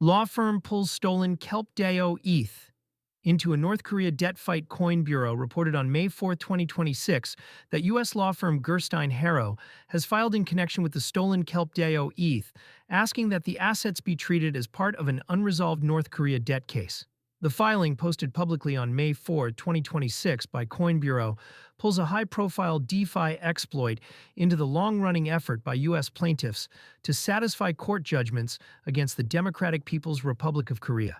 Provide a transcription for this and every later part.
Law firm pulls stolen KelpDAO ETH into a North Korea debt fight. Coin Bureau reported on May 4, 2026, that U.S. law firm Gerstein Harrow has filed in connection with the stolen KelpDAO ETH, asking that the assets be treated as part of an unresolved North Korea debt case. The filing, posted publicly on May 4, 2026 by Coin Bureau, pulls a high-profile DeFi exploit into the long-running effort by U.S. plaintiffs to satisfy court judgments against the Democratic People's Republic of Korea.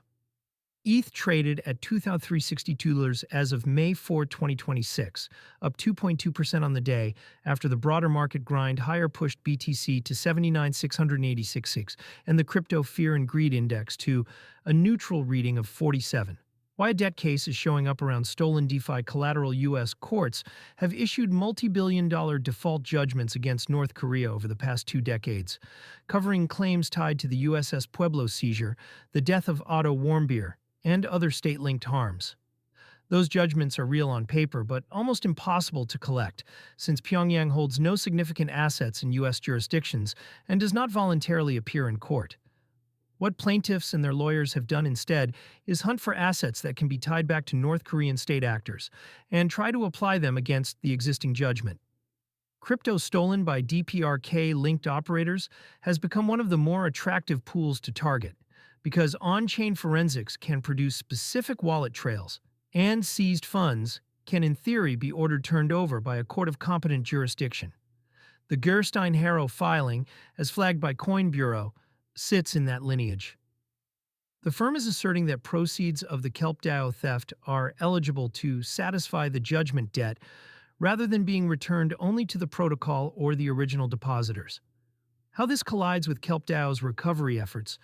ETH traded at $2,362 as of May 4, 2026, up 2.2% on the day after the broader market grind higher pushed BTC to 79,686 and the crypto fear and greed index to a neutral reading of 47. Why a debt case is showing up around stolen DeFi collateral. U.S. courts have issued multi-billion-dollar default judgments against North Korea over the past 2 decades, covering claims tied to the USS Pueblo seizure, the death of Otto Warmbier, and other state-linked harms. Those judgments are real on paper, but almost impossible to collect, since Pyongyang holds no significant assets in U.S. jurisdictions and does not voluntarily appear in court. What plaintiffs and their lawyers have done instead is hunt for assets that can be tied back to North Korean state actors and try to apply them against the existing judgment. Crypto stolen by DPRK-linked operators has become one of the more attractive pools to target, because on-chain forensics can produce specific wallet trails, and seized funds can in theory be ordered turned over by a court of competent jurisdiction. The Gerstein Harrow filing, as flagged by Coin Bureau, sits in that lineage. The firm is asserting that proceeds of the KelpDAO theft are eligible to satisfy the judgment debt rather than being returned only to the protocol or the original depositors. How this collides with KelpDAO's recovery efforts.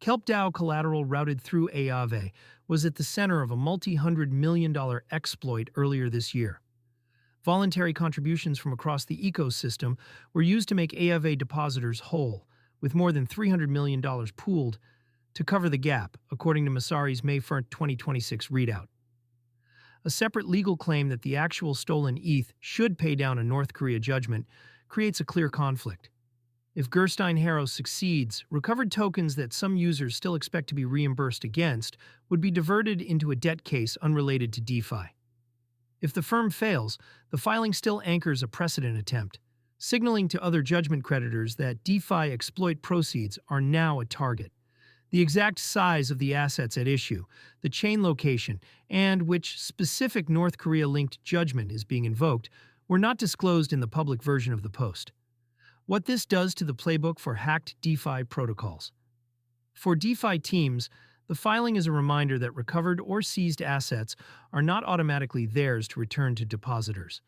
KelpDAO collateral routed through Aave was at the center of a multi-hundred-million-dollar exploit earlier this year. Voluntary contributions from across the ecosystem were used to make Aave depositors whole, with more than $300 million pooled to cover the gap, according to Masari's May 1, 2026 readout. A separate legal claim that the actual stolen ETH should pay down a North Korea judgment creates a clear conflict. If Gerstein Harrow succeeds, recovered tokens that some users still expect to be reimbursed against would be diverted into a debt case unrelated to DeFi. If the firm fails, the filing still anchors a precedent attempt, signaling to other judgment creditors that DeFi exploit proceeds are now a target. The exact size of the assets at issue, the chain location, and which specific North Korea-linked judgment is being invoked were not disclosed in the public version of the post. What this does to the playbook for hacked DeFi protocols. For DeFi teams, the filing is a reminder that recovered or seized assets are not automatically theirs to return to depositors.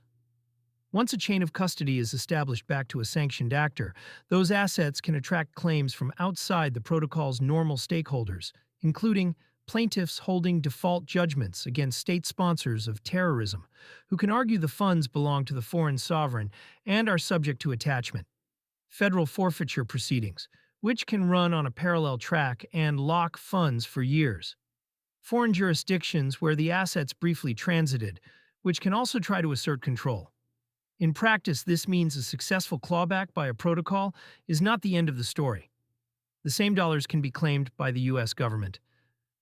Once a chain of custody is established back to a sanctioned actor, those assets can attract claims from outside the protocol's normal stakeholders, including plaintiffs holding default judgments against state sponsors of terrorism, who can argue the funds belong to the foreign sovereign and are subject to attachment. Federal forfeiture proceedings, which can run on a parallel track and lock funds for years. Foreign jurisdictions where the assets briefly transited, which can also try to assert control. In practice, this means a successful clawback by a protocol is not the end of the story. The same dollars can be claimed by the U.S. government,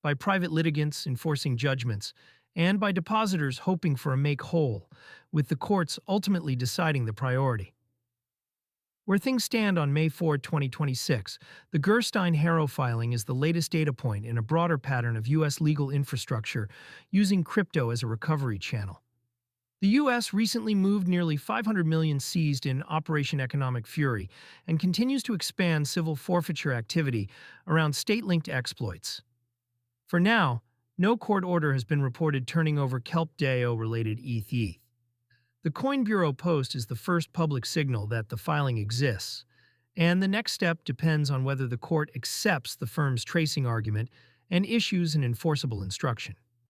by private litigants enforcing judgments, and by depositors hoping for a make whole, with the courts ultimately deciding the priority. Where things stand on May 4, 2026, the Gerstein Harrow filing is the latest data point in a broader pattern of U.S. legal infrastructure using crypto as a recovery channel. The U.S. recently moved nearly $500 million seized in Operation Economic Fury and continues to expand civil forfeiture activity around state-linked exploits. For now, no court order has been reported turning over KelpDAO-related ETH. The Coin Bureau post is the first public signal that the filing exists, and the next step depends on whether the court accepts the firm's tracing argument and issues an enforceable instruction.